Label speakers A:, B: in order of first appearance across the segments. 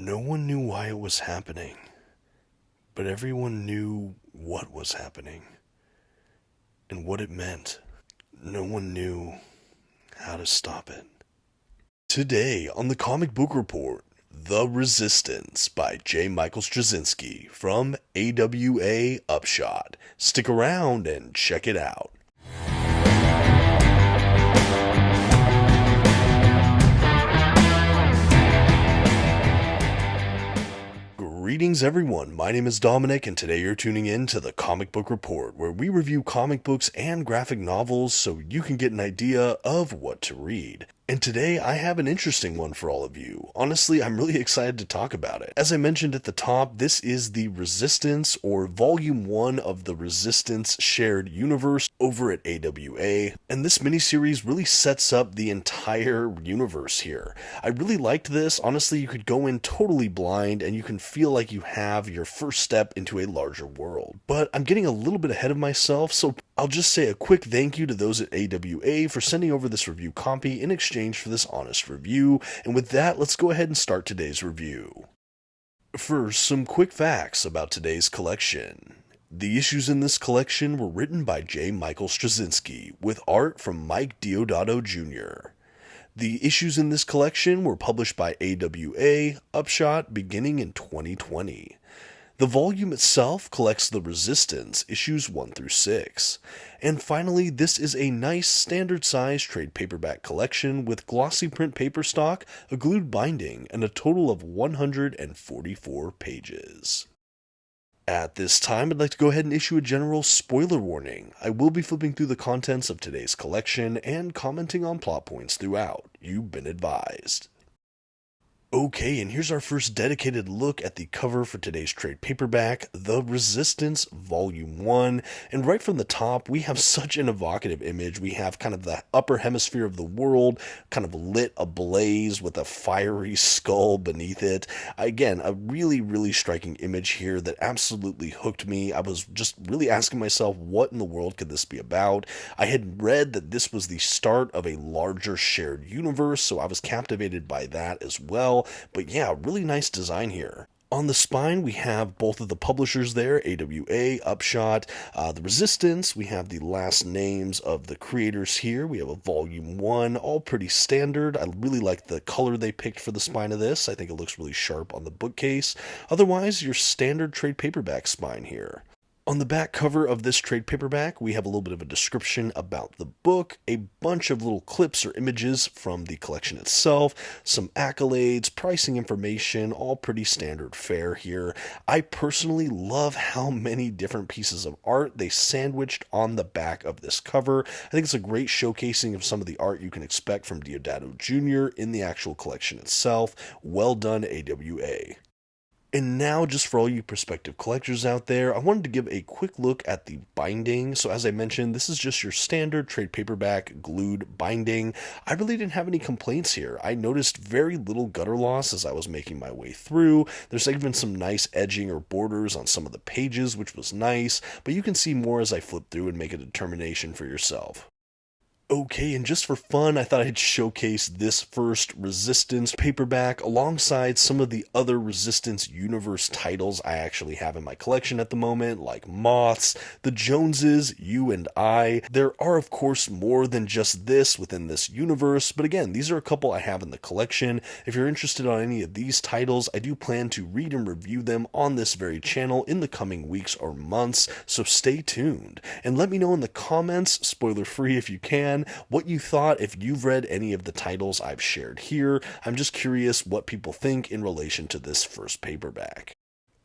A: No one knew why it was happening, but everyone knew what was happening and what it meant. No one knew how to stop it. Today on the Comic Book Report, The Resistance by J. Straczynski from AWA Upshot. Stick around and check it out. Greetings everyone, my name is Dominic and today you're tuning in to the Comic Book Report, where we review comic books and graphic novels so you can get an idea of what to read. And today I have an interesting one for all of you. Honestly, I'm really excited to talk about it. As I mentioned at the top, this is The Resistance, or Volume 1 of the Resistance Shared Universe over at AWA, and this miniseries really sets up the entire universe here. I really liked this. Honestly, you could go in totally blind and you can feel like you have your first step into a larger world. But I'm getting a little bit ahead of myself, so I'll just say a quick thank you to those at AWA for sending over this review copy in exchange for this honest review, and with that, let's go ahead and start today's review. First, some quick facts about today's collection. The issues in this collection were written by J. Straczynski, with art from Mike Deodato Jr. The issues in this collection were published by AWA Upshot beginning in 2020. The volume itself collects The Resistance, issues 1 through 6. And finally, this is a nice standard-sized trade paperback collection with glossy print paper stock, a glued binding, and a total of 144 pages. At this time, I'd like to go ahead and issue a general spoiler warning. I will be flipping through the contents of today's collection and commenting on plot points throughout. You've been advised. Okay, and here's our first dedicated look at the cover for today's trade paperback, The Resistance Volume 1, and right from the top, we have such an evocative image. We have kind of the upper hemisphere of the world, kind of lit ablaze with a fiery skull beneath it. Again, a really striking image here that absolutely hooked me. I was just really asking myself, what in the world could this be about? I had read that this was the start of a larger shared universe, so I was captivated by that as well. But yeah, really nice design here. On the spine, we have both of the publishers there, AWA, Upshot, The Resistance. We have the last names of the creators here. We have a Volume 1, all pretty standard. I really like the color they picked for the spine of this. I think it looks really sharp on the bookcase. Otherwise, your standard trade paperback spine here. On the back cover of this trade paperback, we have a little bit of a description about the book, a bunch of little clips or images from the collection itself, some accolades, pricing information, all pretty standard fare here. I personally love how many different pieces of art they sandwiched on the back of this cover. I think it's a great showcasing of some of the art you can expect from Deodato Jr. in the actual collection itself. Well done, AWA. And now, just for all you prospective collectors out there, I wanted to give a quick look at the binding. So as I mentioned, this is just your standard trade paperback glued binding. I really didn't have any complaints here. I noticed very little gutter loss as I was making my way through. There's even some nice edging or borders on some of the pages, which was nice, but you can see more as I flip through and make a determination for yourself. Okay, and just for fun, I thought I'd showcase this first Resistance paperback alongside some of the other Resistance universe titles I actually have in my collection at the moment, like Moths, The Joneses, You and I. There are, of course, more than just this within this universe, but again, these are a couple I have in the collection. If you're interested on any of these titles, I do plan to read and review them on this very channel in the coming weeks or months, so stay tuned. And let me know in the comments, spoiler-free if you can, what you thought if you've read any of the titles I've shared here. I'm just curious what people think in relation to this first paperback.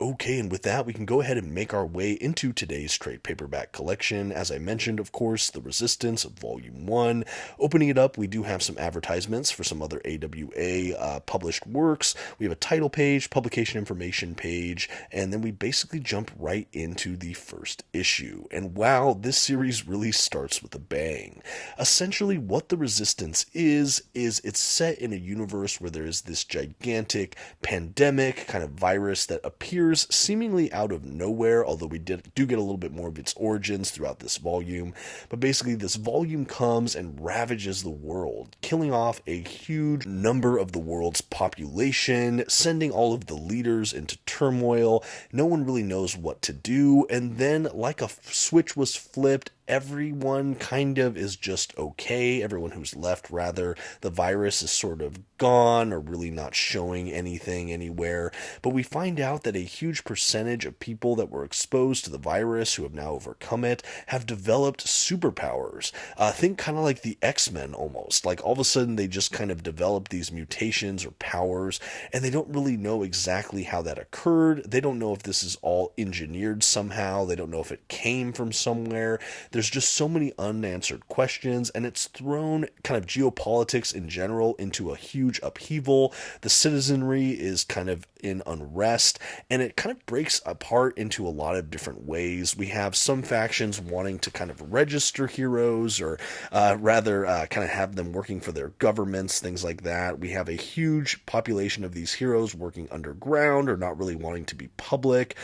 A: Okay, and with that, we can go ahead and make our way into today's trade paperback collection. As I mentioned, of course, The Resistance, Volume 1. Opening it up, we do have some advertisements for some other AWA published works. We have a title page, publication information page, and then we basically jump right into the first issue. And wow, this series really starts with a bang. Essentially, what The Resistance is it's set in a universe where there is this gigantic pandemic kind of virus that appears appears seemingly out of nowhere, although we do get a little bit more of its origins throughout this volume. But basically, this volume comes and ravages the world, killing off a huge number of the world's population, sending all of the leaders into turmoil. No one really knows what to do, and then, like a switch was flipped, everyone kind of is just okay. Everyone who's left, rather, the virus is sort of gone or really not showing anything anywhere. But we find out that a huge percentage of people that were exposed to the virus who have now overcome it have developed superpowers. Think kind of like the X-Men almost. Like all of a sudden they just kind of develop these mutations or powers, and they don't really know exactly how that occurred. They don't know if this is all engineered somehow. They don't know if it came from somewhere. There's just so many unanswered questions, and it's thrown kind of geopolitics in general into a huge upheaval. The citizenry is kind of in unrest, and it kind of breaks apart into a lot of different ways. We have some factions wanting to kind of register heroes, or rather kind of have them working for their governments, things like that. We have a huge population of these heroes working underground or not really wanting to be public.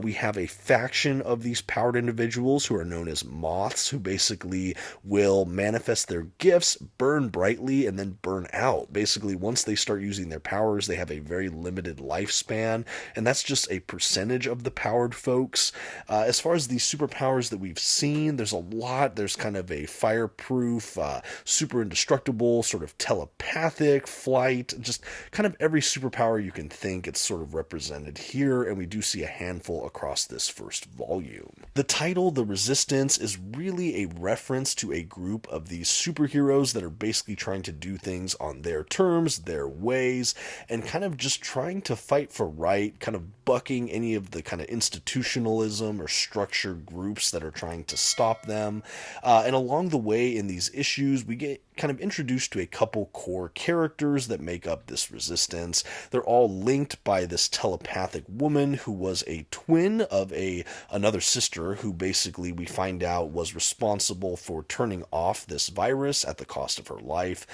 A: We have a faction of these powered individuals who are known as moths, who basically will manifest their gifts, burn brightly, and then burn out. Basically, once they start using their powers, they have a very limited lifespan, and that's just a percentage of the powered folks. As far as these superpowers that we've seen, there's a lot. There's kind of a fireproof, super indestructible, sort of telepathic, flight, just kind of every superpower you can think. It's sort of represented here, and we do see a handful across this first volume. The title, The Resistance, is really a reference to a group of these superheroes that are basically trying to do things on their terms, their ways, and kind of just trying to fight for right, kind of bucking any of the kind of institutionalism or structured groups that are trying to stop them. And along the way in these issues, we get kind of introduced to a couple core characters that make up this resistance. They're all linked by this telepathic woman who was a twin of another sister who basically we find out was responsible for turning off this virus at the cost of her life.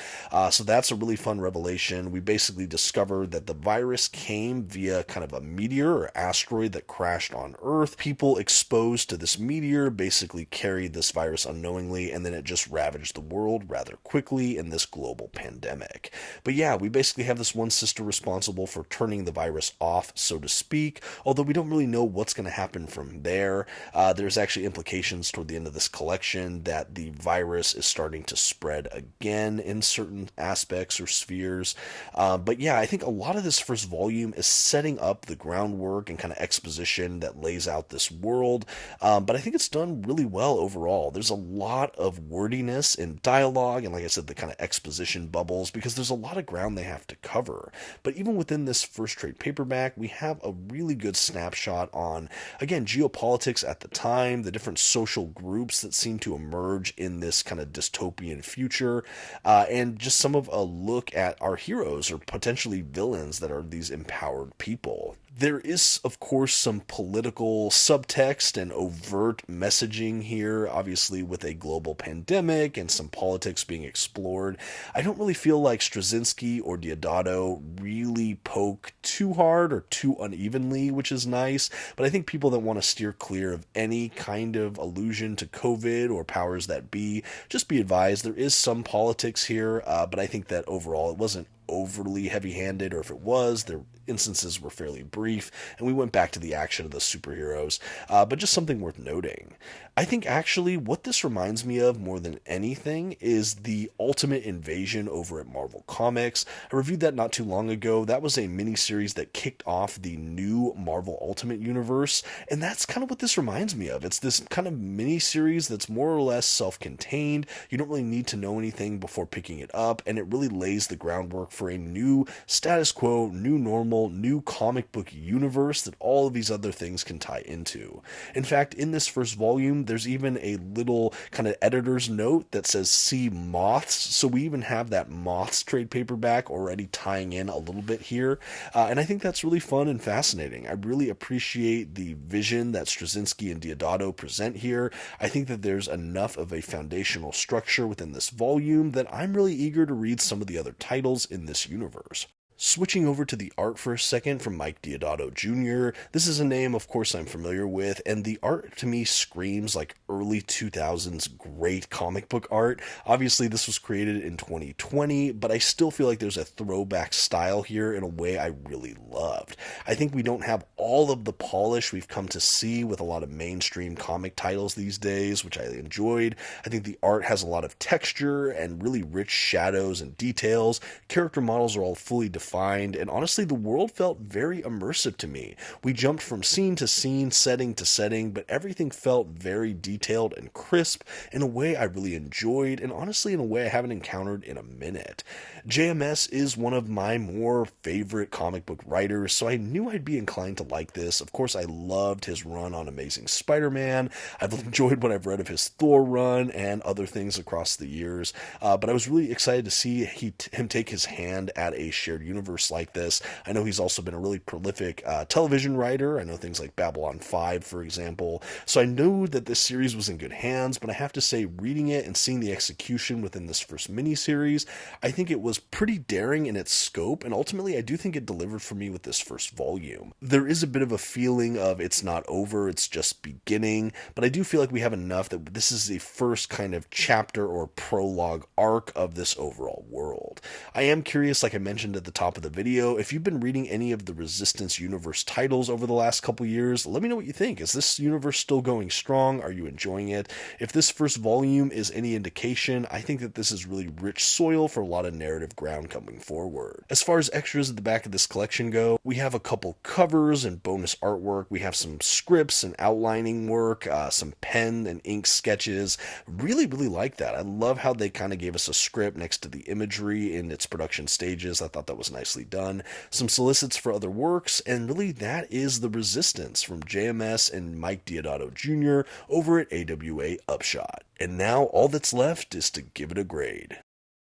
A: So that's a really fun revelation. We basically discover that the virus came via kind of a meteor or asteroid that crashed on Earth. People exposed to this meteor basically carried this virus unknowingly, and then it just ravaged the world rather quickly in this global pandemic. But yeah, we basically have this one sister responsible for turning the virus off, so to speak, although we don't really know what's going to happen from there. There's actually implications toward the end of this collection that the virus is starting to spread again in certain aspects or spheres. But yeah, I think a lot of this first volume is setting up the groundwork and kind of exposition that lays out this world. But I think it's done really well overall. There's a lot of wordiness in dialogue, and like I said, the kind of exposition bubbles, because there's a lot of ground they have to cover. But even within this first trade paperback, we have a really good snapshot on, again, geopolitics at the time, the different social groups that seem to emerge in this kind of dystopian future, and just some of a look at our heroes or potentially villains that are these empowered people. There is, of course, some political subtext and overt messaging here, obviously with a global pandemic and some politics being explored. I don't really feel like Straczynski or Deodato really poke too hard or too unevenly, which is nice, but I think people that want to steer clear of any kind of allusion to COVID or powers that be, just be advised there is some politics here, but I think that overall it wasn't overly heavy-handed, or if it was, their instances were fairly brief, and we went back to the action of the superheroes, but just something worth noting. I think actually what this reminds me of more than anything is the Ultimate Invasion over at Marvel Comics. I reviewed that not too long ago. That was a miniseries that kicked off the new Marvel Ultimate Universe, and that's kind of what this reminds me of. It's this kind of miniseries that's more or less self-contained. You don't really need to know anything before picking it up, and it really lays the groundwork for a new status quo, new normal, new comic book universe that all of these other things can tie into. In fact, in this first volume, there's even a little kind of editor's note that says "See Moths," so we even have that Moths trade paperback already tying in a little bit here, and I think that's really fun and fascinating. I really appreciate the vision that Straczynski and Deodato present here. I think that there's enough of a foundational structure within this volume that I'm really eager to read some of the other titles in this universe. Switching over to the art for a second from Mike Deodato Jr., this is a name, of course, I'm familiar with, and the art to me screams like early 2000s great comic book art. Obviously, this was created in 2020, but I still feel like there's a throwback style here in a way I really loved. I think we don't have all of the polish we've come to see with a lot of mainstream comic titles these days, which I enjoyed. I think the art has a lot of texture and really rich shadows and details. Character models are all fully defined, and honestly, the world felt very immersive to me. We jumped from scene to scene, setting to setting, but everything felt very detailed and crisp in a way I really enjoyed, and honestly in a way I haven't encountered in a minute. JMS is one of my more favorite comic book writers, so I knew I'd be inclined to like this. Of course, I loved his run on Amazing Spider-Man. I've enjoyed what I've read of his Thor run and other things across the years, but I was really excited to see him take his hand at a shared universe like this. I know he's also been a really prolific television writer. I know things like Babylon 5, for example. So I knew that this series was in good hands, but I have to say, reading it and seeing the execution within this first miniseries, I think it was pretty daring in its scope, and ultimately I do think it delivered for me with this first volume. There is a bit of a feeling of it's not over, it's just beginning, but I do feel like we have enough that this is the first kind of chapter or prologue arc of this overall world. I am curious, like I mentioned at the top of the video, if you've been reading any of the Resistance universe titles over the last couple years, let me know what you think. Is this universe still going strong? Are you enjoying it? If this first volume is any indication, I think that this is really rich soil for a lot of narrative ground coming forward. As far as extras at the back of this collection go, we have a couple covers and bonus artwork. We have some scripts and outlining work, some pen and ink sketches. Really like that. I love how they kind of gave us a script next to the imagery in its production stages. I thought that was nicely done. Some solicits for other works, and really that is The Resistance from JMS and Mike Deodato Jr. over at AWA Upshot. And now all that's left is to give it a grade.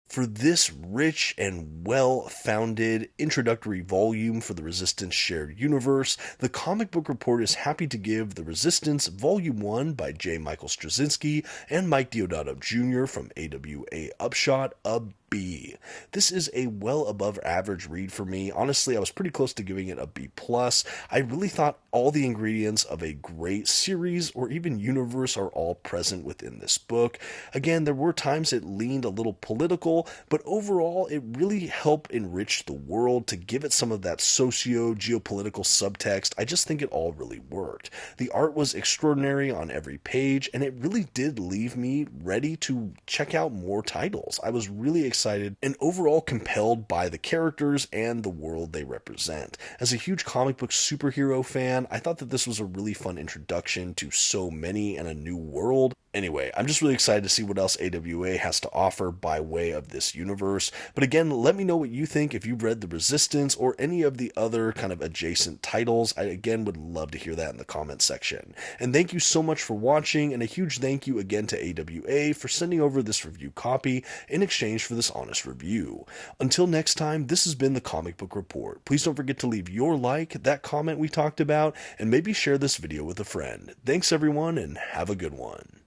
A: For this rich and well-founded introductory volume for the Resistance shared universe, the Comic Book Report is happy to give The Resistance Volume 1 by J. Michael Straczynski and Mike Deodato Jr. from AWA Upshot a B. This is a well above average read for me. Honestly, I was pretty close to giving it a B+. I really thought all the ingredients of a great series or even universe are all present within this book. Again, there were times it leaned a little political, but overall it really helped enrich the world to give it some of that socio-geopolitical subtext. I just think it all really worked. The art was extraordinary on every page, and it really did leave me ready to check out more titles. I was really excited and overall compelled by the characters and the world they represent. As a huge comic book superhero fan, I thought that this was a really fun introduction to so many and a new world. Anyway, I'm just really excited to see what else AWA has to offer by way of this universe. But again, let me know what you think if you've read The Resistance or any of the other kind of adjacent titles. I again would love to hear that in the comment section. And thank you so much for watching, and a huge thank you again to AWA for sending over this review copy in exchange for this honest review. Until next time, this has been the Comic Book Report. Please don't forget to leave your like, that comment we talked about, and maybe share this video with a friend. Thanks everyone, and have a good one.